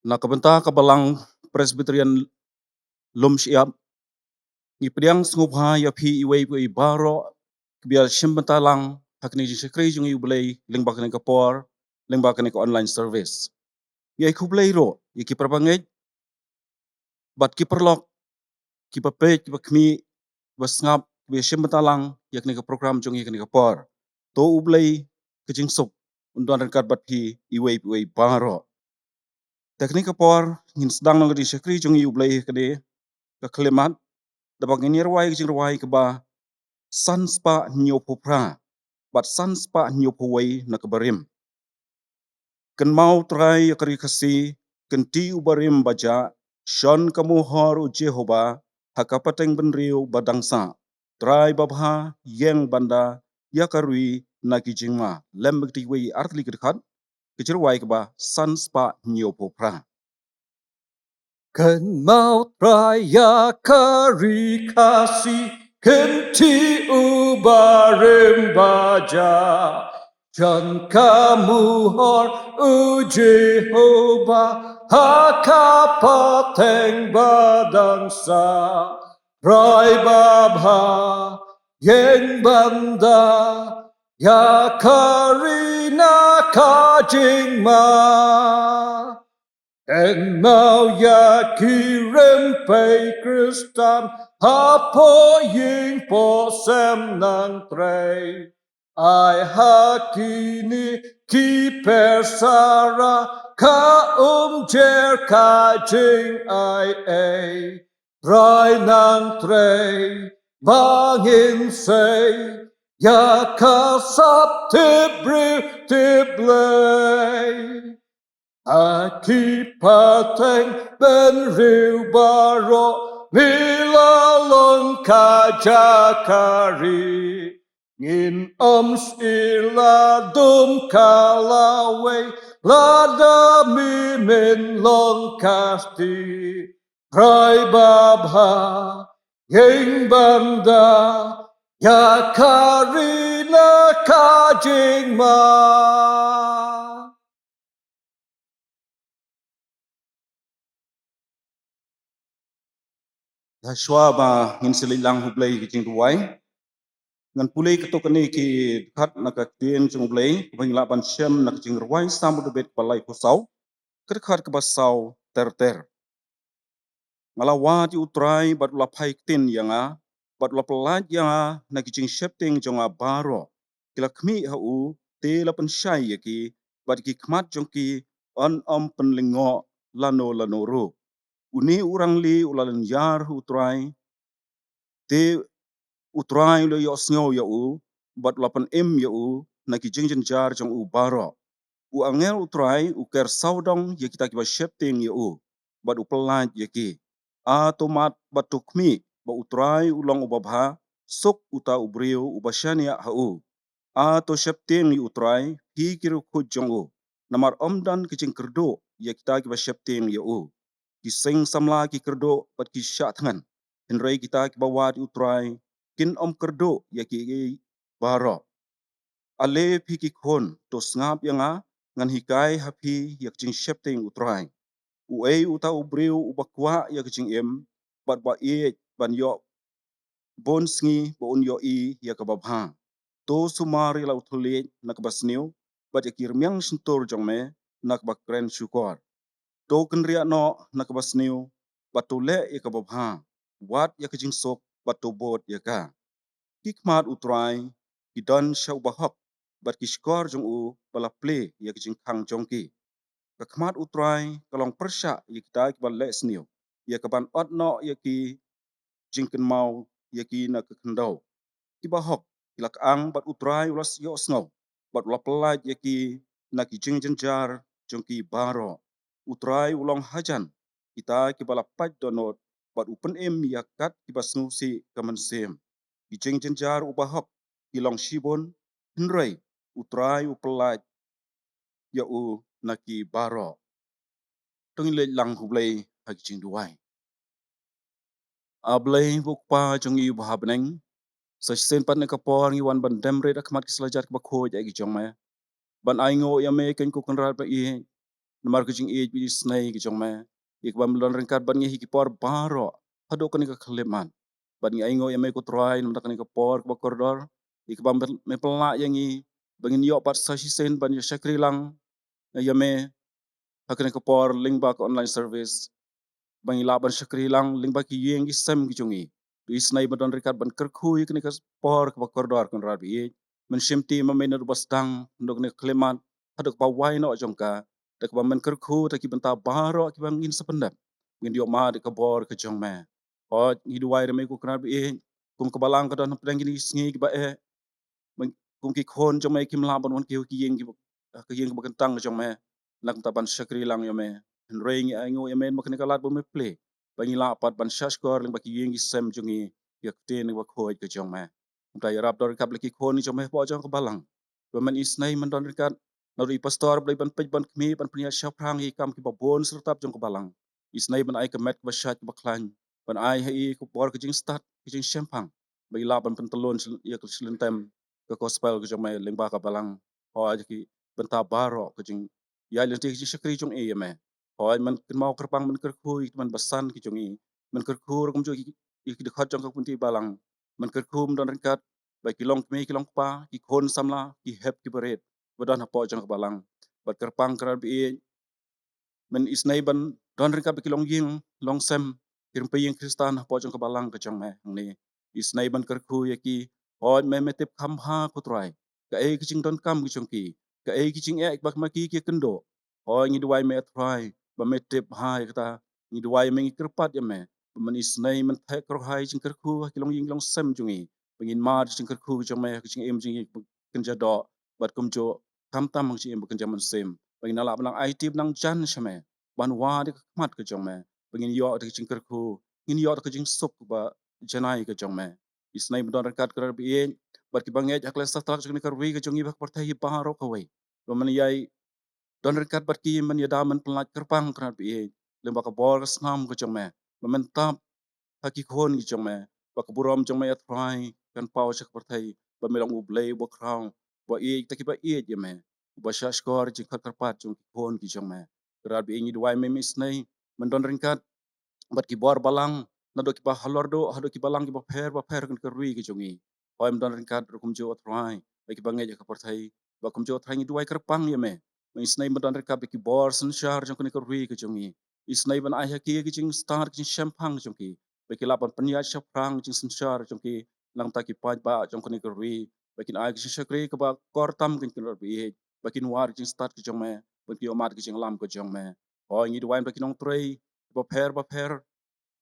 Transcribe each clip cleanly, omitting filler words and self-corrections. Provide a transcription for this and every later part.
Nakabenta kabalang Presbyterian lum siap ipriang ngubha ya phi iwei pui baro biar simbenta lang hakni jisekri jung iublei lengbak ne kapor lengbak ne online service. Ya ikublei ro iki perbangai bat ki perlok ki pape ki bakmi basngap bi simbenta lang yakni ka program jung yakni kapor. To ublei kejing sup undan kat bat phi iwei pui baro. Teknik kapor ngin sedang nang di sekri jung iublei kede ka klemat dabang ini ruai jing ruai ke ba sanspa nyopopra bat sanspa nyopowai na kebarim ken mau trai yakari kasi kenti ubarim baja shon kamu horu Jehova hakapateng benriu badangsa trai babha yeng banda yakarui nakijingma lembek tiwi artli kedkat kejirwai ke ba sanspa nyopopra. Ken maut raya kari kasih kenti ubarim baja Jan kamu hor u Jehova hakapateng badangsa Rai babha yeng banda ya karina kajingma En mau ya kirem pei kristan hapo ying po sem nang trei ai hakini ki persara ka jer ka jing ai ei rai nang trei bangin sei ya ka sap tiblei Akipateng ben riu baro milalong kajakari ngin sila dum kalaway lada mimin long kasti prai babha yeng banda yakarina kajingma Shwa ba ngin sililang hublei kijing ruai ngan pulei ketok ni ki khat nakatien jung blei bangla ban syam nak jing ruai samu debet balai kusau kerkhat ke basau ter ngalawa di utrai bat la pai tin yanga bat la pelat yanga nak jing shepting jonga baro kila khmi hu te la pen syai yaki bat ki khmat jong ki on penlingo lano ro uni urang li ulalan yar utrai te utrai lo yo sngo yo u bat lapan yo u na ki jingjen jar jong u baro u angel utrai u ker saudong ye kita ki ba shepting yo u bat u pelat ye ki a tomat batukmi ba utrai ulong u babha sok uta ubriu u bashania ha u a to shepting yu utrai hi kiru khut jong u namar omdan ki jing kerdo ye kita ki ba shepting yo u ki sing samla ki kerdo bat ki sha thangan henrei kita ki bawat utrai kin kerdo yaki baro ale phi khon to ngap yanga ngan hikai happy yak jing shepting utrai u ei uta ubriu ubakwa yak jing em bat ba e ban yo bon sngi bon yo i yak babha to sumari la uthule nak basniu bat yakir myang suntur jongme nak bak kren syukor to kenria no nak basniu batule yak babha wat yak jing sok batu bot yaka kikmat utrai kidan shau bahak bat kishkor jong u bala play yak jing khang jong ki kakmat utrai kalong persha yikta ki bal lesniu yakaban otno yaki jingken mau yaki na kendau ki bahak ilak ang bat utrai ulas yo sngo bat lapelaj yaki na ki jing jenjar jong ki baro utrai ulong hajan kita ki bala paj donot bat upen yakat ki basnu si kamensem kijing jenjar ubahak kilong shibon henrei utrai upelaj ya u naki baro tungile lang hublei hakijing duai ablei bukpa jongi bahabneng sen pat ne kapor ngi wan ban demre dak mat kislajar ba khoj ai jong me ban ai ngo ya me ken ku kan rat ba i namar kejing bi snai kejong me ikbam lon rengkat ban ngi hikipor baro hado kani ka kleman ban ngi aingo yame ko troai nam kani ka por ba koridor ikbam me pelak yangi bangin yo pat sashi sen ban yo shakri lang yame hakani ka por link ba online service bang ilaban shakri lang ling ba ki yengi sem ki chungi bi snai ban rekat ban kerkhu ikni ka por ka koridor kan rabi men shimti ma men bas dang ndok ne kleman hadok ba wai no jongka tak ba men kerkhu tak ki benta baro ki bang in sependap ngin dio ma de ka bor ka jong me o ni duwai re me ku kan rabi kum ka balang ka don pedang ini sngi ki ba kum ki khon jong me kim laban wan ki yeng ki yeng ba kentang jong me nak ta ban shakri lang yo me reng aingo yemen makne kalat bo me play bangila pat ban shashkor ling baki yengi sem jungi yak ten wa khoi ke jong me ta yarap dor kap leki khoni jong me po jong ko balang do man isnai man don rikat na ri pastor blai ban pej ban kmi ban pnia shaprang hi kam ki babon sertap jong ko balang isnai ban ai ka met ba shat ba klan ban ai hi ko bor ke jing start ke jing shempang bangila ban pentelon yak selentem ke gospel ke jong me ling ba ka balang ho ki benta baro ke jing ya lenti ki shakri jong e me hoi man kin mau kerpang man kerkhui man basan ki jongi man kerkhur kum jo ki de khat jong ka punti balang man kerkhum don ringkat bai ki long me ki long pa ki khon samla ki hep ki beret badan ha po jong ka balang bat kerpang krar bi men isnai ban don ring ka long ying long sem kirim pe ying kristan po jong ka balang ka jong me ni isnai ban kar khu ye ki hoj me me tep kham ha ku trai ka e ki ching don kam ki chong ki ka e ki ching e bak ma ki kendo hoj ngi duai me trai ba me tep ha ya ta ngi duai me ngi kerpat ya me man isnai man the kro hai ching kar khu ki long ying long sem jungi pengin ma ching kar khu jong me ki ching em jing ken ja do bat kum jo kam tam mang chi em ken jaman sem bagi nala benang IT benang jan shame ban wa de mat ke jong me bagi yo de ching ker khu ngin yo de jing sup ba janai ke jong me isnai bedon rekat ker bi bat ki bangai akle sa tak jing ker wi ke jong bak partai ba ro ka we do man yai don rekat bat ki man ya daman pelat kerpang ker bi lembak ka bor snam ke jong me men tap haki khon ki jong me ba ka burom jong me atrai kan pau chak partai ba melong u blay bo kraw ba taki ba ye me ba shashkor ji khat karpat jong ki khon ki jong me rar bi ngi duai me misnai men don ringkat bat ki bor balang na do ki ba halor do hado ki balang ki ba pher kan kerwi ki jongi hoy men don ringkat kum jo atrai ba ki bangai ka partai ba kum jo atrai ngi duai kerpang ye me misnai men don ringkat ba ki bor sen shar jong kan kerwi ki jongi isnai ban ai haki ki jing star ki champang jong ki bagi lapan penia syafrang jing sensyar jong ki lang taki paj ba jong kini kerwi bakin ai ki syakri ke ba kortam kin kin bi bakin war jing start ki jong me bagi omat ki jing lam ko jong me o ngi duain bakin ong trei ba pher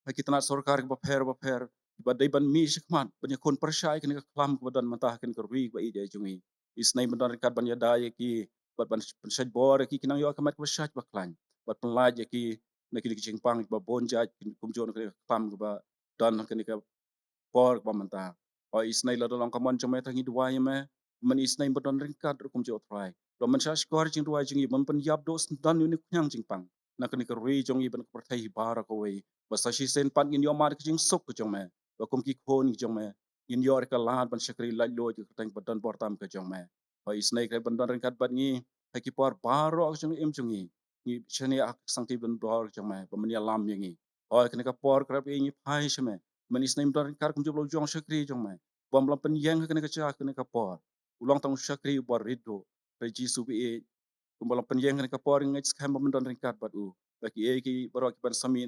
bagi tanat sorkar ba pher ba dai ban mi shikmat banya kon persyai kin ka klam ko dan mantah kin kerwi ba i dai jongi isnai ban rikat ban ya dai ki bat ban pensaj bor ki kinang yo kamat ko syaj ba klan bat penlaj ki na kini kicing pang ba bonja kum jon ke pam ba dan kini ka por ba manta o isnai la dolong kamon jome tangi dua me men isnai bodon ringkat kum jo trai do men sha skor jing dua jing men pen yap do dan uni nyang jing pang na kini ka rui jong ben ko thai bara ko we ba sa shi sen pan in yo mar jing sok ko jong me ba kum ki khon jong me in yo ka lan ban shakri la lo ji tang bodon portam ka jong me o isnai ka bodon ringkat bat ngi ha ki por baro jong em jong ni chani ak sang ti ben dor jong me ba men ya lam yangi o kini ka por krap ngi phai shme men isnai don kar kum joblo jong shakri jong mai bom lam pen yang kene ka cha kene ka por ulang tang shakri bor rido re jisu bi kum lam pen yang kene ka por ngai skam bom don kat bat baki ki baro ki ban sami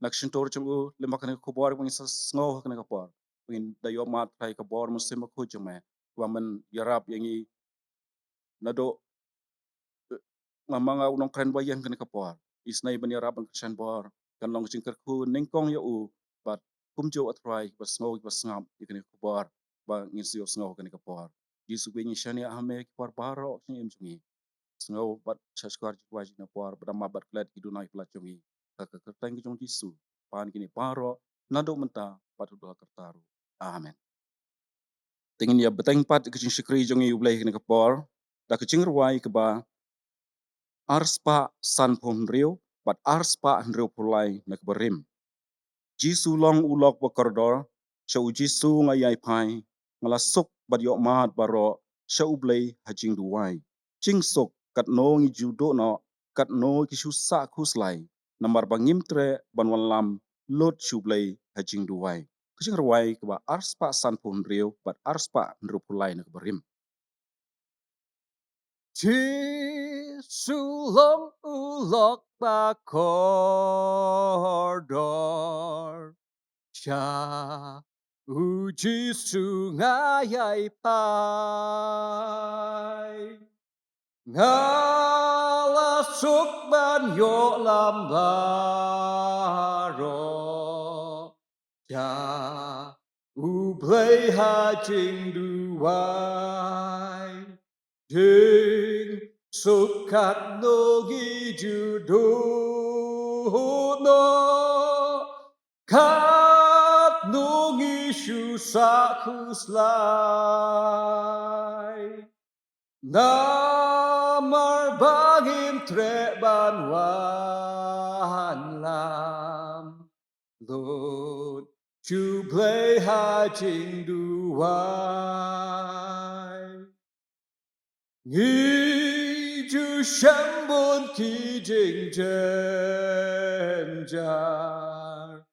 nak shintor chung le makane ko bor bang sa ngo kene ka por pin da yo mat kai ka bor musim ko jong mai wa men yarap yangi nado ngamanga unong kren ba yang kene ka por isnai ban yarap ang chan bor kan long jing ker ku ning kong ya bat kum jo atrai bas ngo bas ngam ikene ko bor ba ngin sio ngo kene ka por jisu be ni shani ame ki por baro ni em jungi ngo bat chashkar ji waji na por ba ma bat klat ki dunai plat jungi ka tang jong jisu pan kini paro nado menta patu do kertaru amen tingin ya beteng pat ki jing shikri jongi ublai kene ka por da ki jing ruai ke ba arspa san pom riu bat arspa riu pulai nak berim jisu long ulok ba koridor shau jisu ngai pai ngala sok bat yo mat baro shau blai hajing duai jing sok kat no ngi judo no kat no ki sa kuslai namar bangim tre banwan lam lot shublai hajing duwai. Kucing rawai ke ba arspa san pun riu bat arspa nrupulai nak berim. Chi sulong ulok ba kordor. Cha uji sungayay pai. Ngalasuk banyo lambaro. Cha ublay hajing duway. Ding sukat nogi judo no. Kat nungi susah kuslay. Namar bangin treban wan lam. Lord, jublay hajing duway. Nghi ju shambon ki jing jen jar.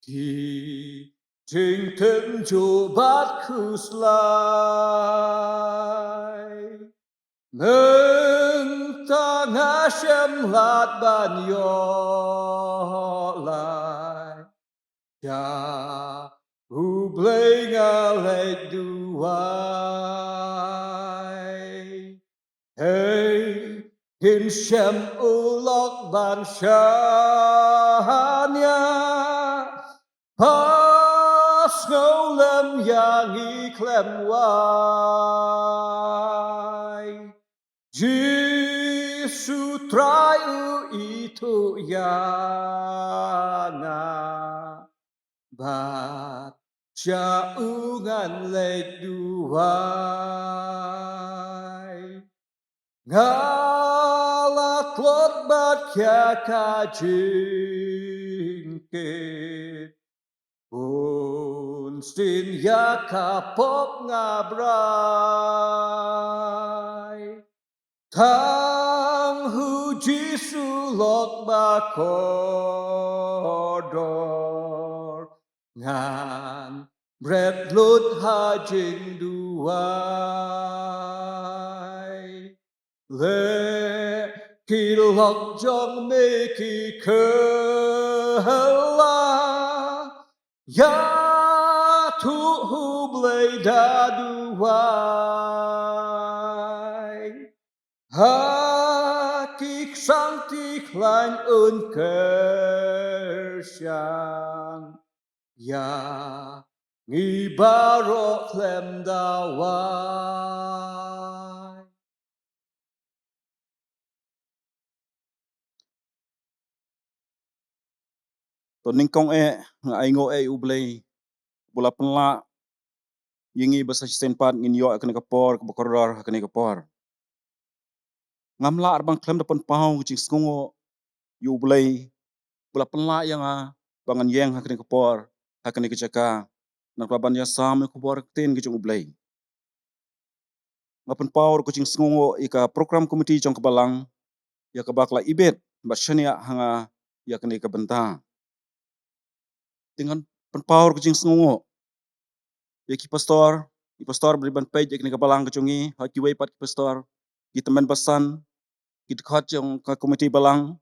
Ki jing ten jo bat kuslay. Nâng ta ngã xem lạt bàn yo lại. Cha u blay ngã lệch duway. Hey, hin xem u lọc bàn xa nha. Pas ngâu lem ya nghi klem wai. Jesu try itu yana. Bat jaungan lệch duway. Ngala klot bat kya ka jingkit. Bun sin ya ka pop ngabray. Thang hu Jesu lok ba kordor. Ngan bret lut hajing duway. Le ki lok jong me ki kela. Ya tu hu blay da duway. Hakik sang ti klein un kersyang. Ya ngi baro klem daway. To ningkong nga aingo ublay bola penla yingi basa senpat ngin yo akani kapor kabakorar akani kapor. Ngamla arbang klem depan pau kucing skungo yu ublay bola penla yang bangan yeng akani kapor akani kecaka nak laban ya sam kapor ten kucing ublay. Ngapan pau kucing skungo ika program komiti jong kebalang ya kabakla ibet basyania hanga ya kani kabenta. Dengan penpower kucing skungo ya ki pastor beriban page ya kani kabalang kecungi haki waipat ki pastor ki teman basan ki dekat jong ka komiti balang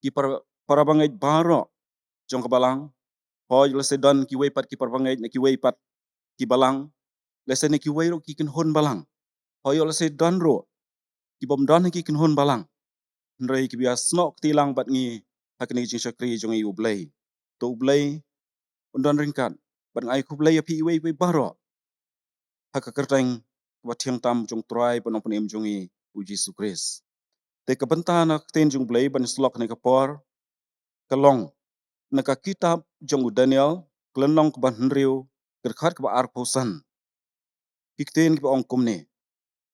ki para bangai baro jong kabalang hoi lesedon ki waipat ki para bangai na ki waipat ki balang lesen ki wairo ki kinhon balang hoi lesedon ro ki bomdon ki kinhon balang ndrai ki bias nok tilang bat ngi hakni jing syakri jong i ublay to ublay undon ringkat bat ngai kublay api iwei baro haka kerteng watiang tam jong try panong panem jong i uji sukris te kabenta nak ten jong blay ban slok ne kapor kalong naka kitab jong Daniel klenong ke ban henriu kerkat ke ba arposan kikten ke ong kumne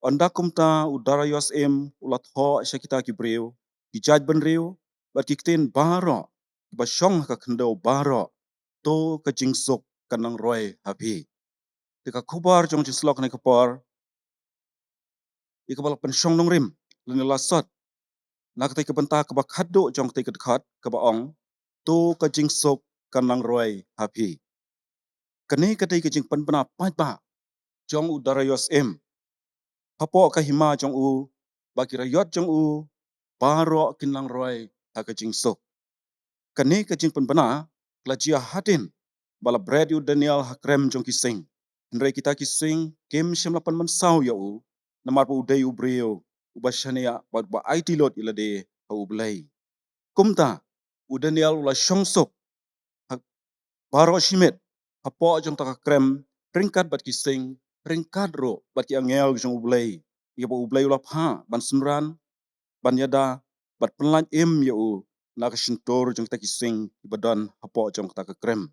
anda kumta udara yosem ulat ho syakita ki breu ki jaj ban riu bat kikten baro ba syong ka kendo baro to ka jingsok kanang roy habi tika kubar jong jislok ne kapor ikabal pensyong nong rim lene lasot nak tay kabanta kaba khaddo jong tay kadkhat kaba ong to ka jingsok kanang roi happy kane katay ka jing panpana pa jong u darayos hapo ka hima jong u bakira yot jong u baro kinlang roi ha ka jingsok kane ka jing panpana klajia hatin bala bread yu Daniel hakrem jong kising Henry kita kising kem shem lapan man saw ya u namar pa uday u breo ubashania ba IT lot ilade ha ublay kumta u Daniel ula shongsok ha baro shimet hapo jong taka krem ringkat bat kising ringkat ro bat ki angel jong ublay ya ba ublay ula pha ban sunran ban yada bat penlan ya u nak shintor jong taki sing ibadan hapo jong taka krem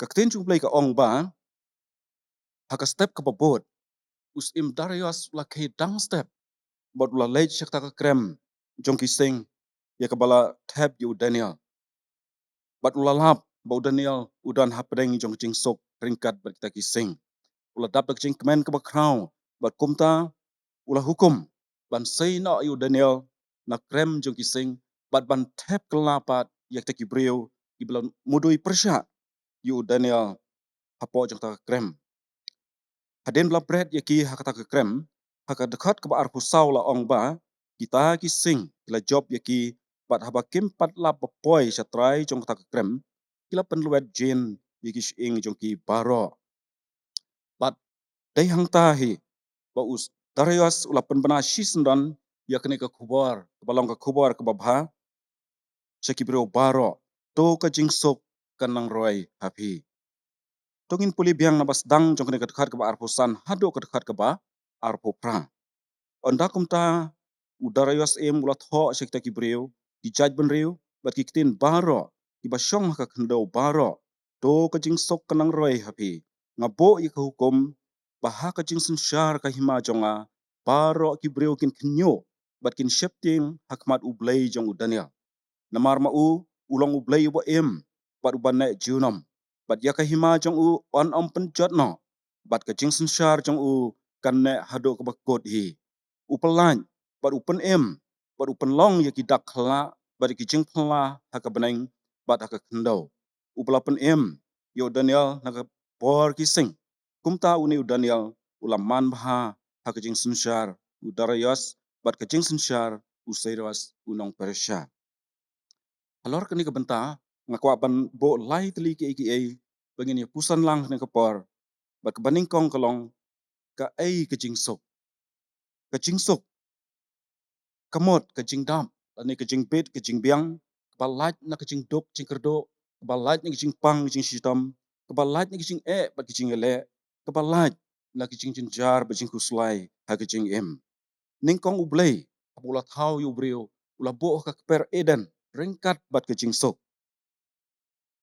kakten jong ublay ka ong ba haka step ka babot us im darayas ula ke dang step bot ula lej shak taka krem jong kising ya kabala tab yu Daniel bat ula lap ba Daniel udan hapdeng jong jing sok ringkat bat kita kising ula dap tak jing kemen ka ba kraw bat kumta ula hukum ban say na yu Daniel na krem jong kising bat ban tab kelapat yak taki breu ibalan mudui persya yu Daniel hapo jong taka krem haden bla bread yaki hakata ka krem haka dekat ka ba arpu saw la ong ba kita kising kila job yaki bat haba kim pat la poi satrai jong taka krem kila penluet jin yaki ing jong ki baro bat day hang tahi ba us darayas ula penbana shisendan yakni ka kubar balong ka kubar ka babha shaki bro baro to ka jingsok kanang roi happy tongin puli biang nabas dang jong kene dekat ka ba arpu san hado ka dekat ka ba arpu pra onda kumta udara yos ula tho shek taki breu ki jaj ben reu bat ki kitin baro ki ba shong ka kendo baro to ka jing sok kanang roi happy ngabo i ka hukum baha ka jing sun shar ka hima jonga baro ki breu kin knyo bat kin shepting hakmat ublay jong udania namar ma ulong ublay bo bat uban na junam bat ya ka hima jong on pen jot no bat ka jing sun shar jong kan ne hado ka bakot hi upelan bat upen bat upen long ya ki dak khla bat ki jing khla haka beneng bat haka kendo upela pen yo Daniel naka por ki sing kumta uni u Daniel ulaman bha haka jing sunshar udarayas bat ka jing sunshar usairas unong persya alor kani ka benta ngakwa ban bo lai tli ki aka bangin ya pusan lang ne ka por bat ka baning kong kalong ka ai ka jing sok kamot ka jing dam ani ka jing bit ka jing biang balat na ka jing dok jing kerdo balat ni ka jing pang jing sitam balat ni ka jing ba ka jing ele balat na ka jing jar ba jing kuslai ha ka jing ning kong ublay abula thau yu brio ula bo ka per eden ringkat bat ka jing sok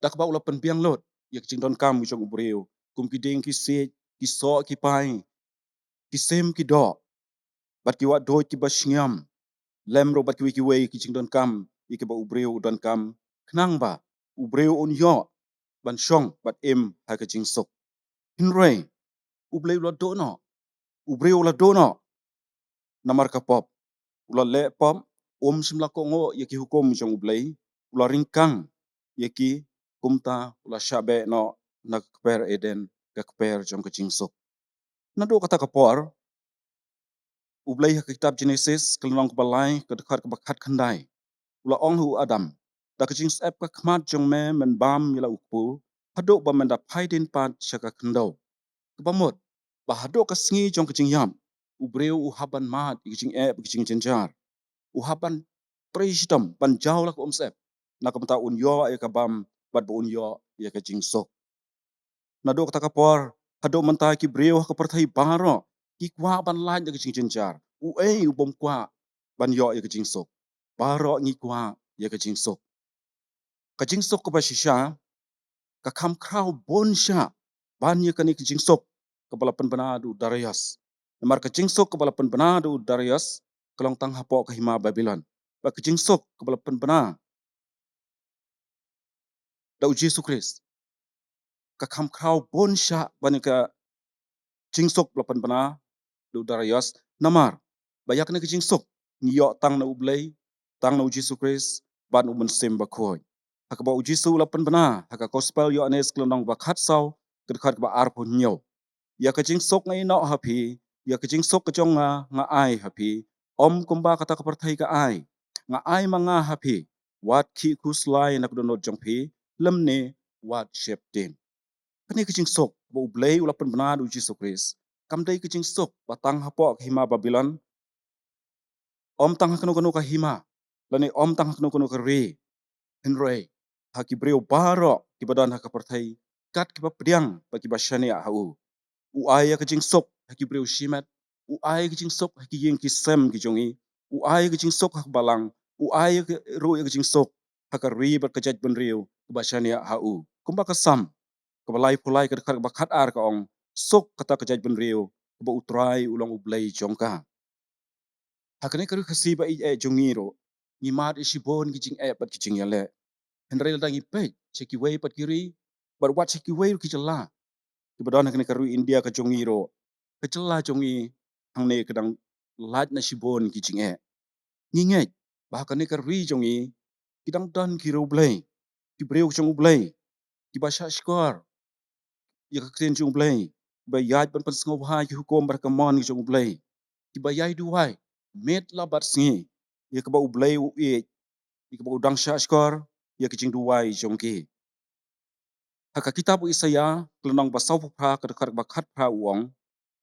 dak ba ula pen biang lot yak jing don kam jong brio kum ki ding ki se ki so ki pai ki sem ki do bat ki wa do ki ba shyam lem ro bat ki wei ki jing don kam iki ba ubreu don kam knang ba ubreu on yo ban shong bat ha ka jing sok hinrei ubleu la do no ubreu la do no namar ka pop ula le pop shimla ko ngo yaki hukum jong ublei ula ringkang yaki kumta ula shabe no na kper eden ka kper jong ka jing sok na do kata ka por ublei ha kitab Genesis kelong ka balai ka dekat ka bakat khandai ula ong hu Adam da ka jing sep ka khmat jong me men bam yala ukpu hado ba men da phaidin pat shaka khndo ka bamot ba hado ka sngi jong ka jing yam ubreu u haban mat ki jing ki jing jenjar u haban preishtam ban jaw la ko sep na ka mata un yo ya ka bam bat ba un yo ya ka jing sok na do ka por hado manta ki breu ka perthai baro ki kwa ban lain ka jing jenjar u bom kwa ban yo ya ka jing sok baro ngi kwa ya ka jing sok kajing sok ka ba shisha ka kham kraw bon sha ban ye kani kajing sok ka balapan banadu darayas namar kajing sok ka balapan banadu darayas kalong tang hapo ka hima Babylon ba kajing sok ka balapan bana da Jesu Christ ka kham kraw bon sha ban ka jing sok balapan bana du darayas namar bayak ni kajing sok niyo tang na ublay tang na Jesu Christ ban umen sim bakhoy. Haka ba Jesu lapan bana haka gospel Yohanes kelonong bakat sau kedekhat ba arpo nyo. Ya kajing sok ngai no hapi, ya kajing sok kajong nga ai hapi, kumba kata kapartai ka ai. Nga ai mga hapi, wat ki kuslay na kudonod jong pi, lemne wat shep din. Kani kajing sok, ba ublay ulapan benad u Jesu Christ. Kamday kajing sok, batang hapo hima Babylon, tang hakano ka hima, lani tang hakano ka re, henry, haki breu baro, kibadan hakapartai, kat kiba pediang, bagi basyani hau. Uaya kajing sok haki breu shimat, uaya kajing sok haki yeng ki sem ki jongi, uaya kajing sok hak balang, uaya ro kajing sok haka ribat kajat ben riu kebasyani hau. Kumba kasam, kebalai pulai kedekat bakat ar ka ong, sok kata kajat ben riu, keba utrai ulang ublay jongka. Hakane karu kasi ba jongi ro, ngimat isibon kijing pat kijing yale. Henry dangi pe, ceki wei pat kiri, wat ceki wei kijala. Kebetulan kena karu India ke jongi ro. Kecela jongi hang ne kedang laj na sibon kijing Nginget, bahkan ne karu jongi kidang dan kiro blay. Kibreu jong blay. Kibasha skor. Ya kakten jong blay. Ba yaj ban pan sngov ha ki hukom berkamon jong blay. Kibayai duai. Met labat sngi. Ya keba ublay u e. Ya keba udang sha skor. Ya kijing duai jong ki. Haka kitab Isaya kelenong basau pra kedekat bakat pra uong.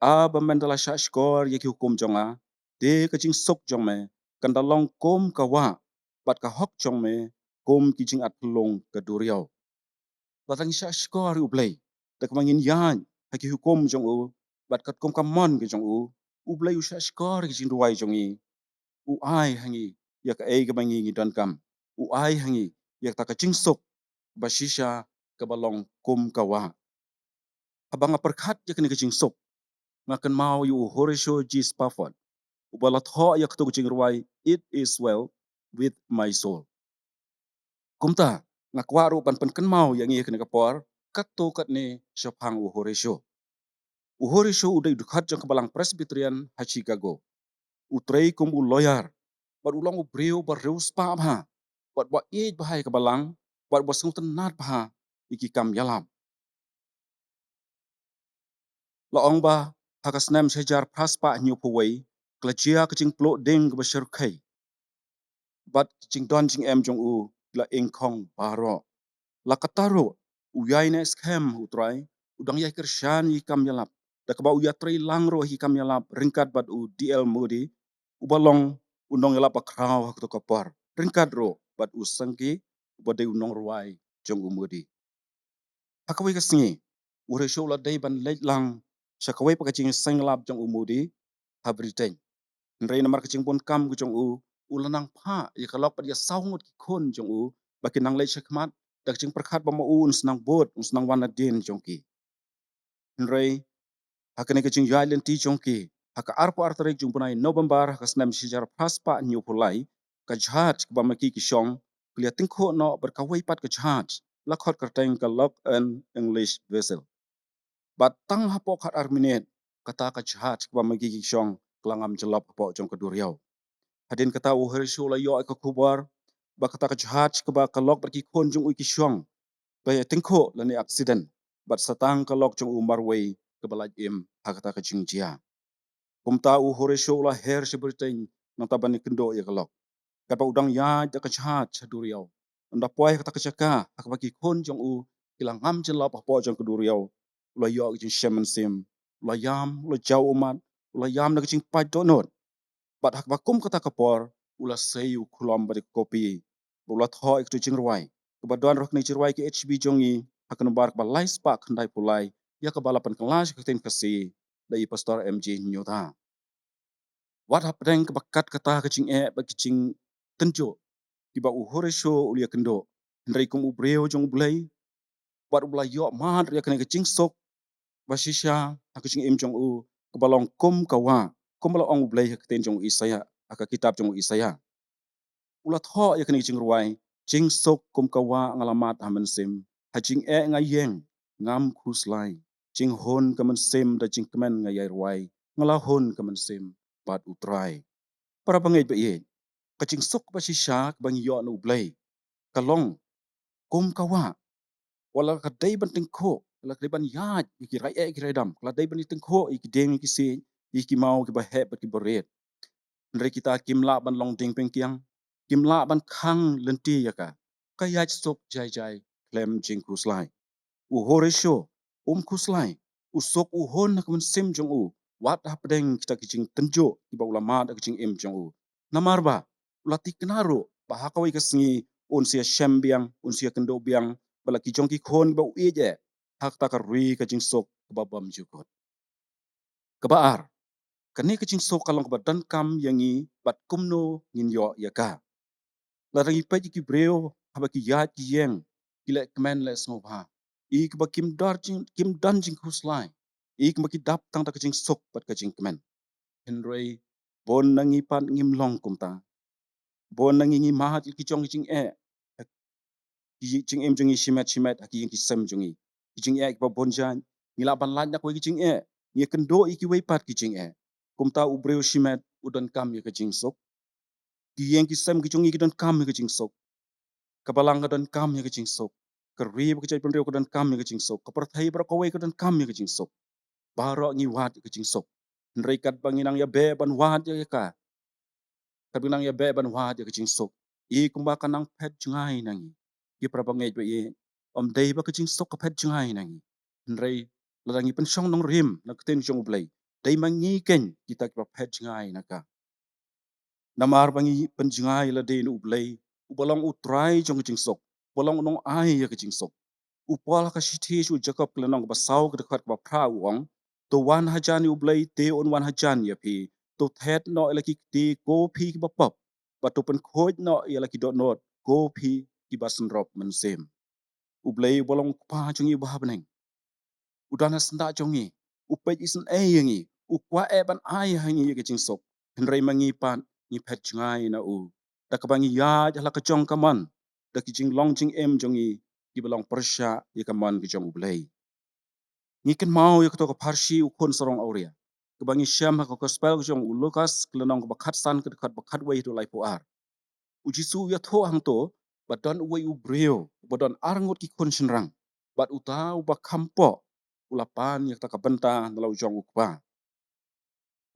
Bamendala sha skor yaki hukum jonga. De kajing sok jong me. Kandalong kom kawa. Bat ka hok jong me. Kom kijing at pelong ke duriau. Batang sha skor ublay. Tak mangin yan. Haki hukum jong u. Bat kat kom kamon ke jong u. Ublay u sha skor kijing duai jongi. Ai hangi. Yak ka mangi ngidan kam. Ai hangi. Yak tak kajing sok. Basisha kabalong kom kawa. Habang perkat yak ni kajing sok. Ngakan mau yu horisho G. Spafford. Ubalat ho yak tu kajing ruai. It is well with my soul. Kumta. Ngakwaru pan mau yang iya kena kapor. Kat to kat ni syapang u horisho. U horisho udah dukat jang kabalang Presbyterian ha Chicago. Utrei kum u lawyer. Bat ulang u breu reus pa ha. Bat bahai kabalang. Bat sengutan nat pa iki kam yalam. Laong ba hakas nem sejar praspa nyu puwei klajia kaching plo ding ke besar kai. Bat kaching don jing em jong u la ingkong baro. La kataro uyai na scam utrai udang yai kershan yi kam yalap. Da kaba uya trai langro hi kam yalap ringkat bat u DL Moody ubalong undong yalap akraw hak to kapar. Ringkat ro bat u sangki ubade unong ruai jong u Moody. Hakawai kasingi ure show la day ban lej lang sakawai pakaching senglap jong u Moody habriteng. Nrei namar kaching pon kam ku jong u ulanang pa ya kalok pat ya saungot ki kon jong u baki nang lej sakmat dak ching perkhat ba ma u unsnang bot unsnang wana din jong ki. Nrei hakane kaching yailen ti jong ki haka arpo artarek jong punai November haka snam sijar paspa new pulai ka jhat ba maki ki shong kulia tingko no berkawai pat ka jhat lakhot kerteng ka lock and English vessel. Batang hapo kat arminet kata ka jhat ba magi ki shong kelangam jelap hapo jong keduriau. Hadin kata u herisho la yo ka kubar ba kata ka jhat ka ba kalok berki kon jong u ki shong ba ya tingko la ni accident bat satang kalok jong u marway ka balaj im hakata ka jingjia. Kumta u herisho la her seberteng nang tabani kendo ya kalok. Kapa udang ya ka jhat saduriau. Anda poy kata ka jaka hak bagi kon jong u kilangam jelap hapo jong keduriau. Ula yo jing shaman sim ula yam ula jau umat ula yam na jing pai donot bat hak bakum kata kapor ula sayu kulom bari kopi ula tho ik tu jing ruai kebaduan roh ni jirwai ki HB jongi hak nombar ba lais pa khandai pulai ya ke balapan kelas ke ten kasi dai pastor MJ nyota wat hap deng ke bakat kata ke jing ba jing tenjo tiba u horesho ulia kendo ndrei kum u breo jong blai wat ula yo mat ya kene ke jing sok basisha hakaching im jong u kebalong kum kawa kum la ong blai hak ten jong Isaya aka kitab jong Isaya ulat ho ya kini jing ruai jing sok kum kawa ngalamat hamen sim hajing ngayeng ngam kuslai jing hon kamen sim da jing kemen ngayai ruai ngala hon kamen sim bat utrai para bangai ba ye kaching sok ba si syak bang yo no blay kalong kum kawa wala ka day ban tingko wala ka ban yaj iki rai e ki dam kala day ban tingko iki deng iki si iki mau ki ba he ba ki boret nre kita kimla ban long ding peng kiang kimla ban khang lenti ya ka yaj sok jai jai klem jing kuslai u hore sho kuslai u sok u hon na kun sim jong u wat ha pedeng kita kijing tenjo ki ba ulama da kijing im jong u namar ba ulati kenaro ba ha kawai kasngi un sia shem biang un sia kendo biang bala ki jong ki khon ba u je hak ta ka rui ka jing sok ba bam jukot ka ba ar kani ka jing sok kalong ba dan kam yangi bat kumno ngin yo ya ka la rangi pa ki breo ha ba ki ya ki yeng ki le kmen le smo ba ik ba kim dan jing kuslai ik ba ki dap tang ta ka jing sok bat ka jing kmen henrei bon nangi pan ngim long kum ta bon nangi ngi ma ki jong jing ki jing em jong i shimet ki ki sem jong i ki jing ba bon jan ngi la ban lan na ko ki jing ngi kendo ki wei pat ki jing kum ta u breo shimet u dan kam ya ka jing sok ki yeng ki sem ki jong i ki dan kam ya ka jing sok kabalang ka dan kam ya ka jing sok ka ri ba ka jai ban reo ka dan kam ya ka jing sok ka par thai ba ko wei ka dan kam ya ka jing sok baro ngi wat ka jing sok nrei kat banginang ya be ban wat ya ka kabinang ya be ban wat ya ka jing sok i kumba kanang pet jungai nangi ki pra ba ngai ba ye om dei ba ka jing sok ka pet jungai nangi nrei ladangi pen shong nong rim na kten jong blai dei mangi ken kita ki pa pet jungai na ka namar bangi pen jungai la dei nu blai u bolong u trai jong ka jing sok bolong nong ai ya ka jing sok upal ka shithi shu jacob klenong ba sau ka khat ba phra uong to wan hajan u blai te on wan hajan ya phi to thet no la ki ti ko phi ki ba pop ba to pen khoj no ya la ki do not ko phi ki ba sun rop men sem u blai bolong pa chung i ba beneng u dana senda chung i u pe isen e yangi u kwa e ban ai hangi ya ka jing sok henrei mangi pan ni phet chungai na u ta ka bangi ya la ka chong ka man da ki jing long jing em jong i ki belong persya ya ka man ki jong u blai ni ken mau ya to ka parshi u kon sorong auria ke bangi syam ha ka spell jong u lukas klenong ka khat san ka khat ba khat wei to lai po ar u jisu ya tho hang to badan u wei u breo badan arngot ki kon shenrang bat u ta u ba kampo ulapan ya ta ka benta dalau jong u pa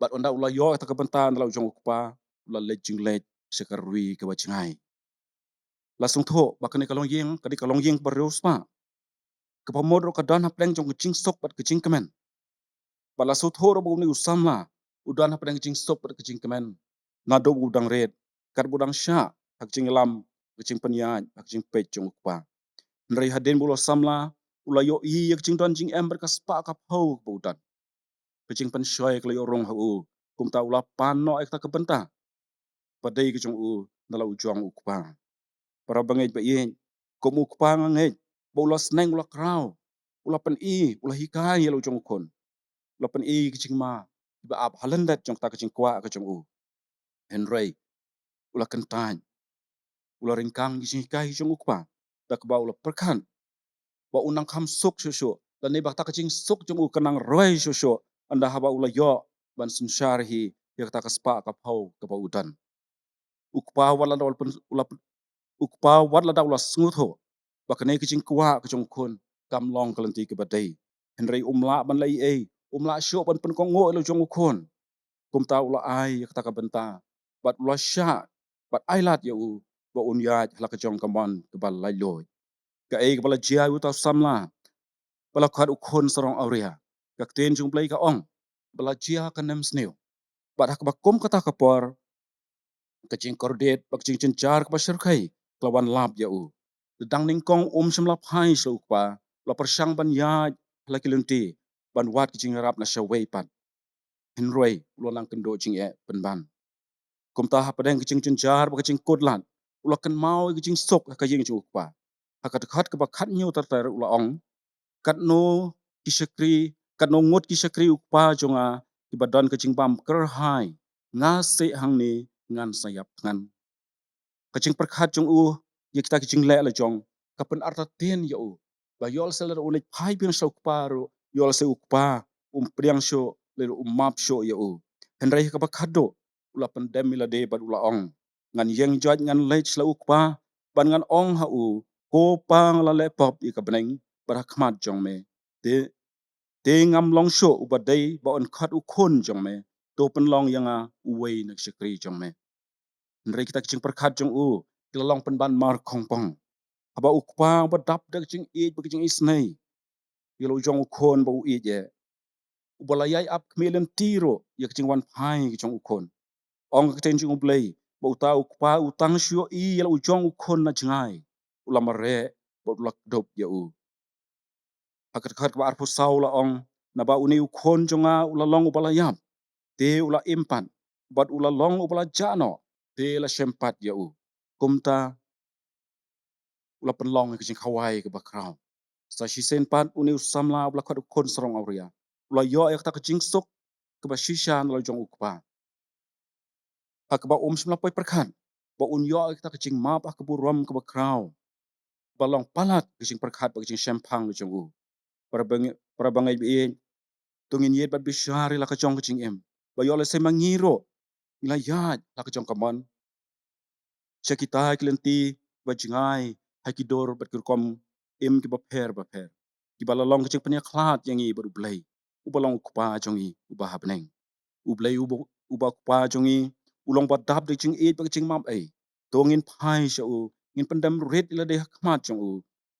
bat onda ula yo ta ka benta dalau jong u pa ula lejing lej sekarui ka bachingai lasung tho bakane kalong yeng kadi kalong yeng barrios pa kapamodro ka dan hapleng jong kucing sok pat kucing kemen bala so thoro bo ni usamla udan hapleng kucing sok pat kucing kemen nado udang red kar budang sha hakcing lam kucing penyaj hakcing pej jong ukpa nrei haden bulo samla ula yo i kucing dan jing ember ka spa ka phau bo udan kucing pen shoy kle yo rong ha u kumta ula pan no ek ta ka benta padai kucing u nala ujuang ukpa para bangai ba yen ko ukpa ngai bo ula sneng ula krau ula pen i ula hikai lo jong kon ula pen i kicing ma ba ap halendat jong ta kicing kwa ka jong u henrei ula kentan ula ringkang kicing hikai jong ukpa dak ba ula perkan ba unang kham sok shosho dan ne ba ta kicing sok jong u kenang roi shosho anda haba ula yo ban sun syarhi yak ta ka spa ka phau ka ba udan ukpa wala dol pen ula ukpa wala da ula smutho bakane kicing kwa ka jong kon kam long kalanti ke badai henrei umla ban lai e umla sho ban pen kongo lo jong kon kum ta ula ai yak ta ka benta bat ula sha bat ai lat ya u ba un ya la ka jong kaman ke bal lai loy ka e bala jia u ta samla bala khat u kon sarong auria ka ten jung play ka ong bala jia ka nem sneu bat hak ba kom ka ta ka por ka jing kordet bak jing cencar ka pasir kai klawan lap ya u dang ning kong sham lap hai so pa la persang ban ya la kilunti ban wat ki jing rap na shawei pat henroi lo nang kendo jing e pen ban kum ta padang kicing cencar ba kicing kodlan ula kan mau kicing sok ka yeng ju pa hakat khat ka ba khat nyu tar tar ula ong kat no kisakri kat no ngot kisakri ukpa jonga ki badan kicing bam ker hai nga se hang ni ngan sayap ngan kacing perkhat jong u ye kita kicing le la jong kapen arta ten ya u ba yol sel ro unik pai bin sok paru yol se ukpa priang sho le map sho ya u henrai ka ba khado ula pandem mila de bad ula ong ngan yeng judge ngan lech la ukpa ban ngan ong ha u ko pang la le pop I ka beneng bar khmat jong me te ngam long sho u badai ba on khat u khon jong me to pen long yanga u wei nak shikri jong me nrei kita kicing perkhat jong u kila long pen ban mar khong pong haba ukpa ba dap dak jing e ba kicing isnei kilo jong u khon ba u e je u balayai ap kmelen tiro yak kicing wan phai kicong u khon ong ka ten jing u blei ba uta ukpa utang shio I yala u jong u khon na jingai ulamare ba ulak dop ya u hakat khat ba arpo sau la ong na ba uni u khon jonga ulalong u balayap te ula impan bat ula long u bala jano te la shempat ya u kumta ula penlong ke jing khawai ke bakrau sa shi sen pat uni usamla ula khat u khon serong auria ula yo ek ta ke jing sok ke ba shisha la jong ukpa hak ba shmla poi perkhan ba un yo ek ta ke jing map ak bu rom ke bakrau balong palat ke jing perkhat ba ke jing shempang jong u para bangai bi tungin yet bat bishari la ka jong ke jing em ba yo le se mangiro ila yat la ka jong kamon Syakita klenti bajingai hakidor bat kurkom im ki ba pher ki balalong kecik penia klat yang I baru blai u balong kupa jongi u ba habneng u blai u ba kupa jongi ulong ba dap de jing it ba jing mam ai tongin phai sha u ngin pendam red ila de khmat jong u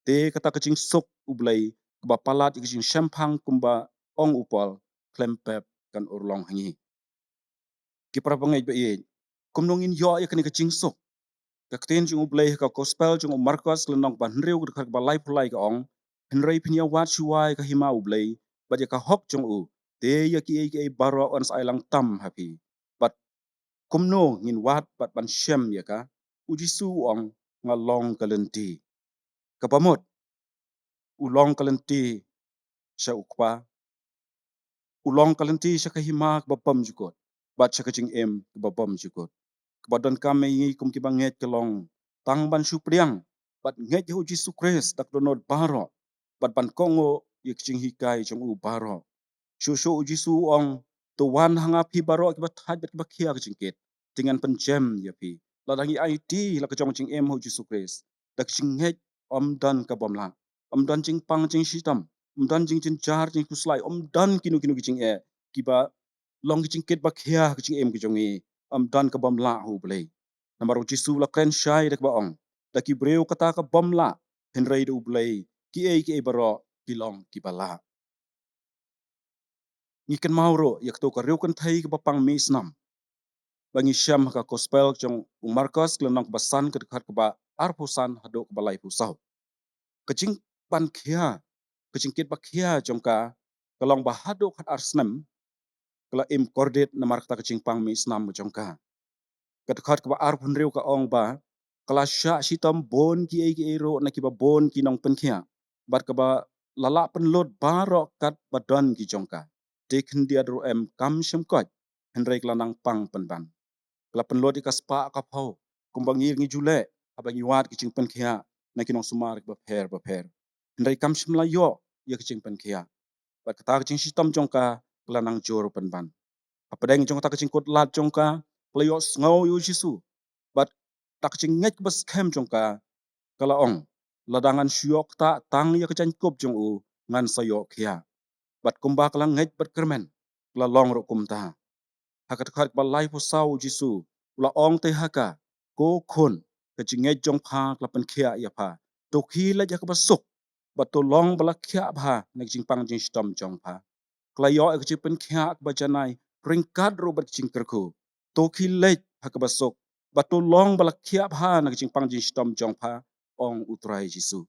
te kata kecing sok u blai ba palat kecing shampang kumba ong upal klempep kan urlong hangi ki para bangai ba ye kumnongin yo ya kani kecing sok kakten jung blai ka gospel jung Marcos lenong ban reu ka ba life lai ka ong henrei pinia wat shuai ka hima u blai ba ka hok jung u te ya ki baro on sai lang tam happy but kumno ngin wat bat ban shem ya ka uji su ong ngalong kalenti kapamot ulong kalenti sha ukpa ulong kalenti sha ka hima ba pam jukot bat sha ka jing em ba pam jukot badan kami kum ki banget kelong tang ban su priang bat nget hu Jesu Christ dak donot baro bat ban kongo yek ching hikai jong u baro shu Jesu ong to wan hanga pi baro ki bat hat bat bakia ka jingket dengan pencem ya pi ladangi IT la ka jong ching em hu Jesu Christ dak ching nget om dan ka bomla om dan ching pang ching shitam om dan ching jar ching kuslai om dan kinu ki ching e ki ba long ki ching ket bakia ka ching em ki jong e am dan ka bam la hu blei namaro Jesu la kren shai dak ba ong da ki breu kata ka bam la hen rei du blei ki e baro ki long ki bala ni ken mauro yak to ka reu kan thai ka bapang mi snam bangi sham ka gospel jong Marcos klenong basan ka khat ka ba arpusan hado ka balai pu sau kaching pan khia kaching ket ba khia jong ka kalong ba hado khat arsnam kala im kordet namar ka kaching pang mi snam jong ka katakhat ka ba ar pun reu ka ong ba kala sha shitam bon ki ro na ki ba bon ki nong pen khia bat ka ba lala pen lot baro kat badan ki jongka te khin dia ro em kam shem kot hen rei kla nang pang pen ban kala pen lot ka spa ka phau kumbang ngir ngi jule abang wat ki ching pen khia na ki nong sumar ba pher hen rei kam shem la yo ye ki ching pen khia bat ka ta ki ching shitam jongka kla nang jor pen ban apa deng jong ta ki ching kot lat jongka kla yo ngau yo jisu bat tak ching ngek bas kem jong ka kala ong ladangan syok ta tang ya kechan kop jong u ngan sayo khia bat kumba kala ngek bat kermen kala long ro kum ta hakat khat ba lai pu sau jisu la ong te haka ko khon ka ching ngek jong pha kala pen khia ya pha to khi la ja ka basuk bat to long bala khia bha nek jing pang jing stom jong pha kala yo ek chi pen khia ba janai ringkat ro bat ching kerku to khi lech haka basuk batulong balak kiap ha naging pangjing stom jong pha ong utrai jisu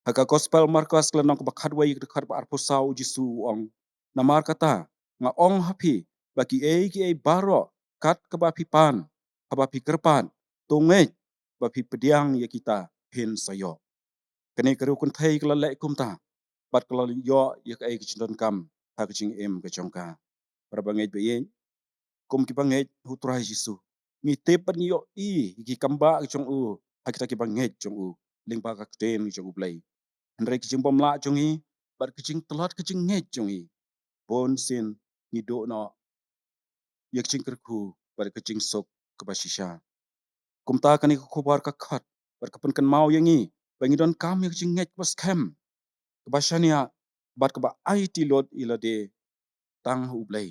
haka gospel Marcos klanong bakadway dekat ba arpusau jisu ong namar kata nga ong happy baki ki baro kat ka ba pipan ka ba pikerpan tungej ba pi pediang ya kita pin sayo kene karu kun thai kala le kum ta bat kala yo ya ka ki chindon kam ha ka ching em ka chong ka para bangej ba yen kum ki bangej utrai jisu mi te pan yo ki kamba jong u hakita ki banget jong u ling ba ka ten jong u blai ndrei ki jing bom la jong i bar ki jing tlat ki jing nget jong i bon sin ni do no yek jing kerku bar ki jing sok ka ba shisha Kumta kani kubar ka khat, bat kapan kan mau yangi, bangi don kam yak jingek bas kem, kabashania, bat kaba ai ti lot ila de tang hu blay.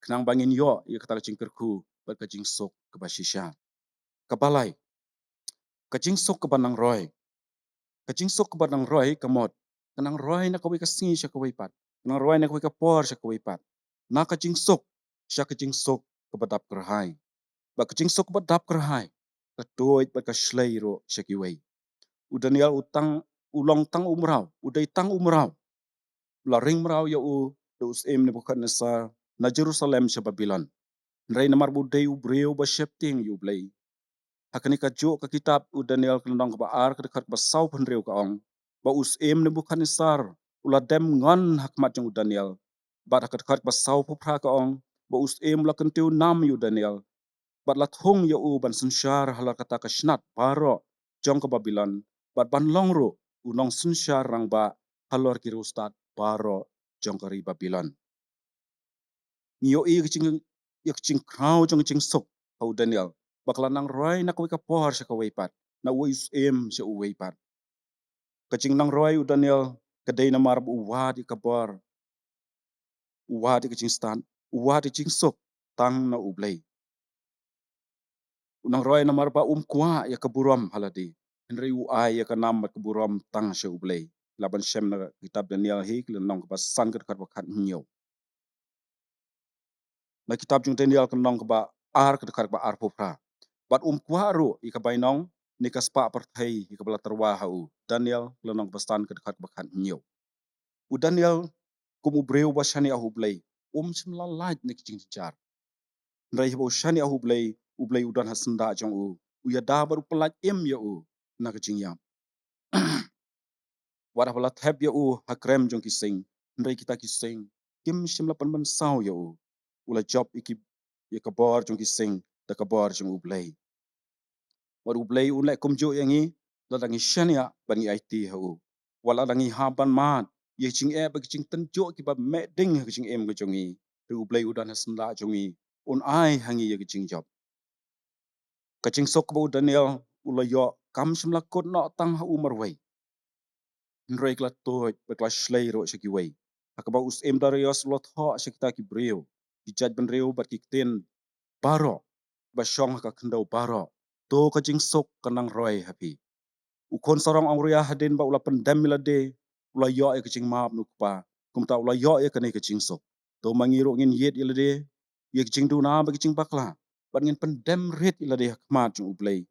Kenang bangin yo ya kata jingkerku, bat ka jing sok kabashisha. Kabalay, ka jing sok kabanang roy, ka jing sok kabanang roy kamot, kanang roy na kaway ka singi siya kaway pat, kanang roy na kaway ka por siya kaway pat. Na ka jing sok, siya ka jing sok kabadap kerhay. Ba ka jing sok kabadap kerhay, ka toy bat ka shlay ro siya kiway. Udanial utang ulong tang umraw, uday tang umraw. Laring meraw ya da usem Nebuchadnezzar na Jerusalem sa Babylon. Nray na marbuday ubreo ba shepting yublay. Hakani ka jo ka kitab u Daniel kanang ba ar ka dekat ba saw penreo ka ong. Ba usem Nebuchadnezzar ula dem ngon hakmat yung Daniel. Ba dekat ba saw pupra ka ong. Ba usem la kentiu nam yu Daniel. Ba lathong ya ban sensyar halar kata ka shnat baro jong ka Babylon. Ba ban longro unong sensyar rang ba halor kiri ustad baro jong kari Babylon. Ngiyo yak ching krau jong ching sok hau Daniel. Bakla nang roy na kaway kapor siya kaway pat. Na uwais siya uway pat. Kaching nang roy u Daniel kaday na marab uwad ikabor. Uwad ikaching stand. Uwad ikaching sok tang na ublay. Unang roy na marba kwa ya kaburam haladi. Henry uay ya kanam kaburam tang siya ublay. Laban siyem na kitab Daniel hik lenong kabasan kat nyo. Na kitab jung Daniel kanong kaba ar kadakar ba ar popra. Bat kuaro ikabay nong nikaspa aparthay ikabala tarwahau. Daniel lenong bastan kadakar ba nyo. U Daniel kumubreu ba siya ni ahublay. Simlalaj ni kijing jar. Nray hibaw siya ni ahublay. Ublay udan hasenda jong uyada baru pelaj ya na kijing yam. Wadah balat heb ya hakrem jong kising. Nray kita kising. Kim simlapan bansaw ya ula job iki ya kabar jong kising da kabar jong ublay. War ublay unlay kumjo yangi ladangi shania bangi IT hau. Wala dangi haban mat ye ching bagi ching tenjo ki ba meding ha ching ga jongi. Ri ublay udan hasenda jongi un ai hangi ya ching job. Kaching sok ba Daniel ula yo kam simla kot no tang ha marway. Nray kla toy bakla shlay ro siya kiway. Hakaba Darius lot ho siya kita ki breo. Dijaj ban reo bat kikten baro. Basyong haka kendaw baro. To kajing sok kanang roy happy. Ukon sarang ang ria hadin ba ula pandem milade. Ula yo ay kaching maap nukpa. Kumta ula yo ay kanay kaching sok. To mangiro ngin yet ilade. Ye kaching duna ba kaching bakla. Bat ngin pandem rit ilade hakmat yung ublay.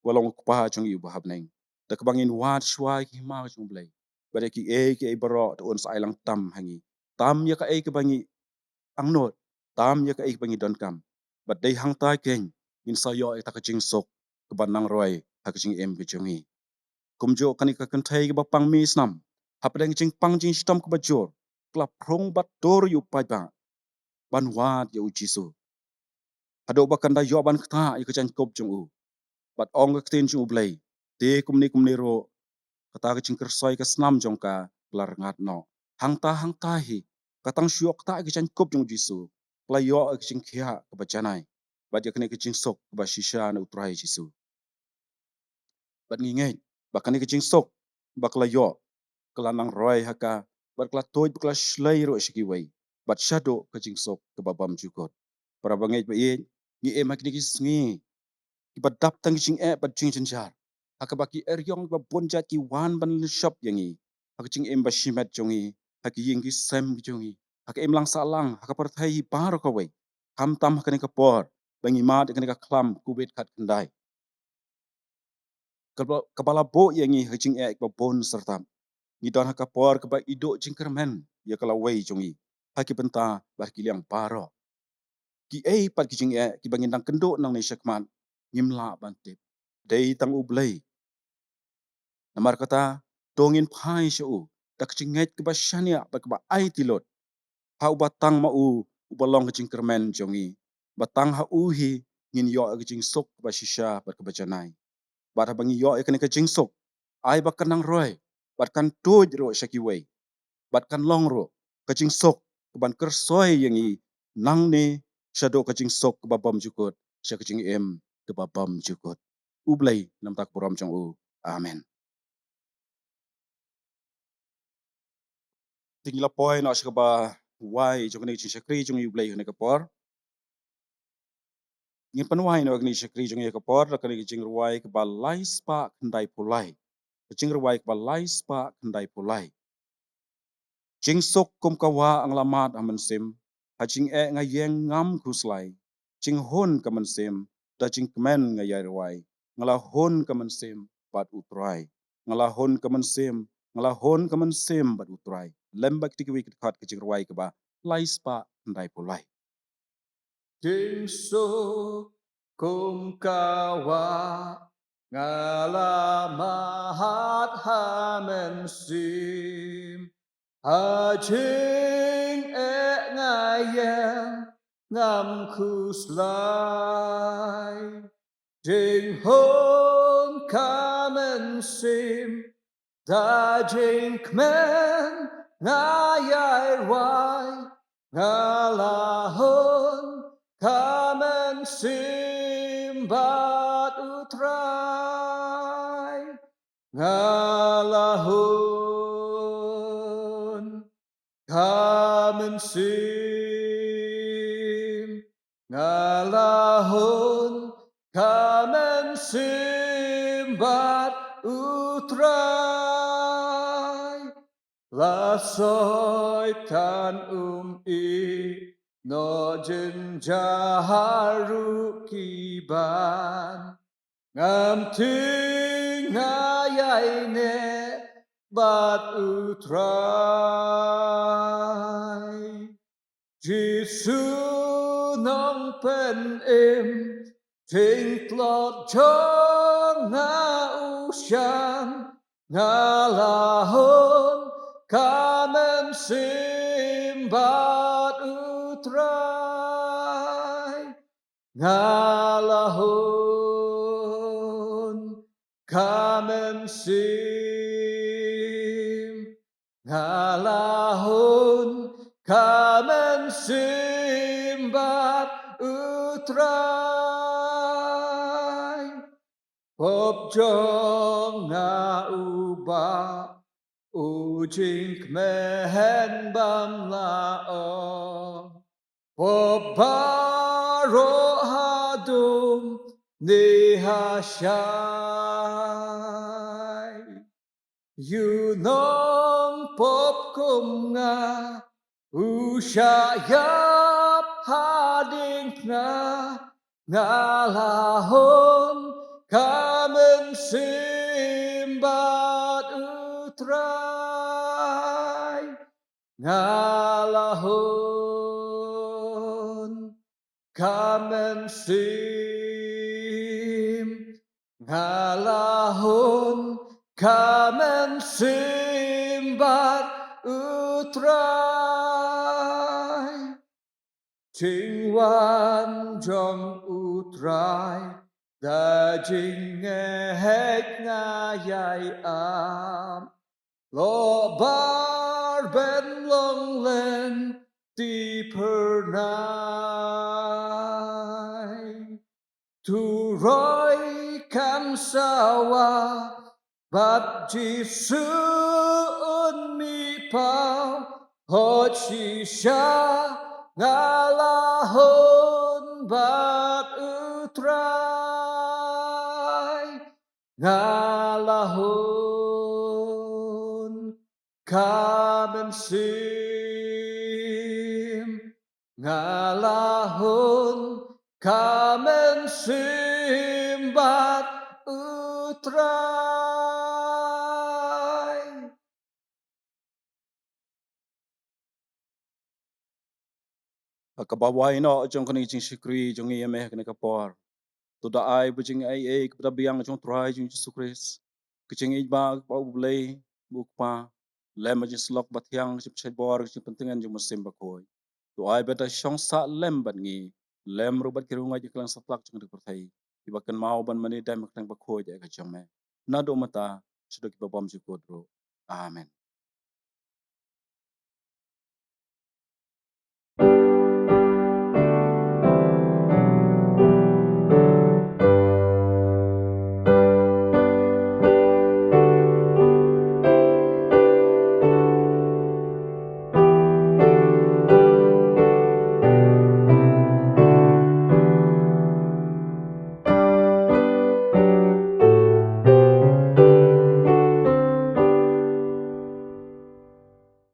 Walang ukpa yung iubahab neng. Takabangin wat shway ki hima yung ublay. Bada ki ay baro doon sa ilang tam hangi. Tam ya ka ay kabangi ang not. Tam ya ka ay kabangi don kam. Baday hang tay keng. Minsa yo ay takaching sok. Kabanang roy hakaching kachungi. Kumjo kani kakantay ka pang misnam. Hapadang ching pang jing stam kabajor. Kla prong bat dor yu payba. Banwat ya ujiso. Hado ba kanda yo ban kta ya kacang kop jung Bat ong kakten jung ublay. Te kumni ro. Kata kaching kersoy ka snam jong ka klar ngat no. Hang ta hi. Katang syok ta kacang kop jung jiso. Kla yo kaching kia kabajanay. Bat ya kani kaching sok kabashisha na utray jiso. Bat ngingay. Bakani kaching sok. Bakla yo. Kala nang roy haka. Bat kla toy bakla shlay ro shikiway. Bat shadow kaching sok kababam jukot. Para bangay ba iyan. Ngi maknikis ngi. Iba daptang kaching bat ching jar. Haka baki eryong ba bonjat ki wan ban shop yangi. Haka ching ba shimet jongi. Haka yingi sem jongi. Haka lang salang. Haka partay baro kaway. Kam tam haka ni kapor. Bangi mat haka ni kaklam kubit kat kendai. Kabala bo yangi haching ba bon serta. Ngidon haka por kaba ido jingkermen. Ya kalaway jongi. Haki benta barkiliang baro. Ki pat kijing ki bangin nang kendo nang ni syakman. Ngimla bantip. Day tang ublay. Namar kata tongin pai siya tak cingait ke basyania ba ke ba ai tilot ha batang mau ubalong ke cingkermen jongi batang ha uhi ngin yo ke cing sok ba shisha ba ke bajanai ba bangi yo ke cing sok ai ba kanang roy bat kan tuj ro shakiway bat kan long ro ke cing sok ke ban kersoy yangi nang ni shado ke cing sok ke babam jukut sya ke cing ke babam jukut. Ublay nam tak boram jong u. Amen. Tingila poin na siya ba why jong ni chakri jong ublay ne kapor. Ngin panuhay na ni chakri jong kapor ra kani jing ruway ke ba lais pa kendai pulai. Jing ruway ke ba lais pa kendai pulai. Jing sok kum kawa ang lamat aman sim. Hajing ngayeng ngam kuslai. Jing hon kaman sim. Da jing kemen ngayay ruway. Ngala hon kaman sim bat utrai. Ngala hon kaman sim. Ngala hon kaman sim bat utrai. Lembak tikiwi kat ke jing ruway ke ba lais pa kendai pulai. Jing so kum kawa ngala mahat hamen sim hajing ngayang ngam kuslai jing hon kamen sim da jing kmen ngayai wai ngalahon kamen simbat utrai ngalahon kamen sim ngalahon kamen simbat utrai la soi tan i no jin jaharu kiban ngam ting ngayai ne bat utrai Giêsu nong pen im ting tlot chong nga u shan nga lahon kamen simbat utrai nga lahon kamen sim nga lahon kamen simbat utrai pop jong nga uba ujing mehen bam laong pop baro hadum ni hasyai you nong pop kum nga usyayap hading ngalahon kamen simbat utrai ngalahon kamen sim ngalahon kamen simbat utrai Chính wan trong utrai da jing hết nga yai am lo bar ben long len ti per nai tu roi kan sawa bat ji su un mi pao ho chi sha ngalahon bat utrai ngalahon kamen sim ngalahon kamen simbat utrai Kabawai no jong kani jing shikri jong yeme kani kapor. Tuda ai bujing ai kepada biang jong trai jong Yesus Kristus. Kecing ba ublay bukpa lem jing slok batyang jing chet bor jing pentingan jong musim bakoi. Tu ai beta shong sa lem bat ngi lem rubat kirunga jing klang saplak jong dipertai. Ibakan mau ban mani dam klang bakoi ja ka jong me. Nado mata sudah kibabam jing kodro. Amen.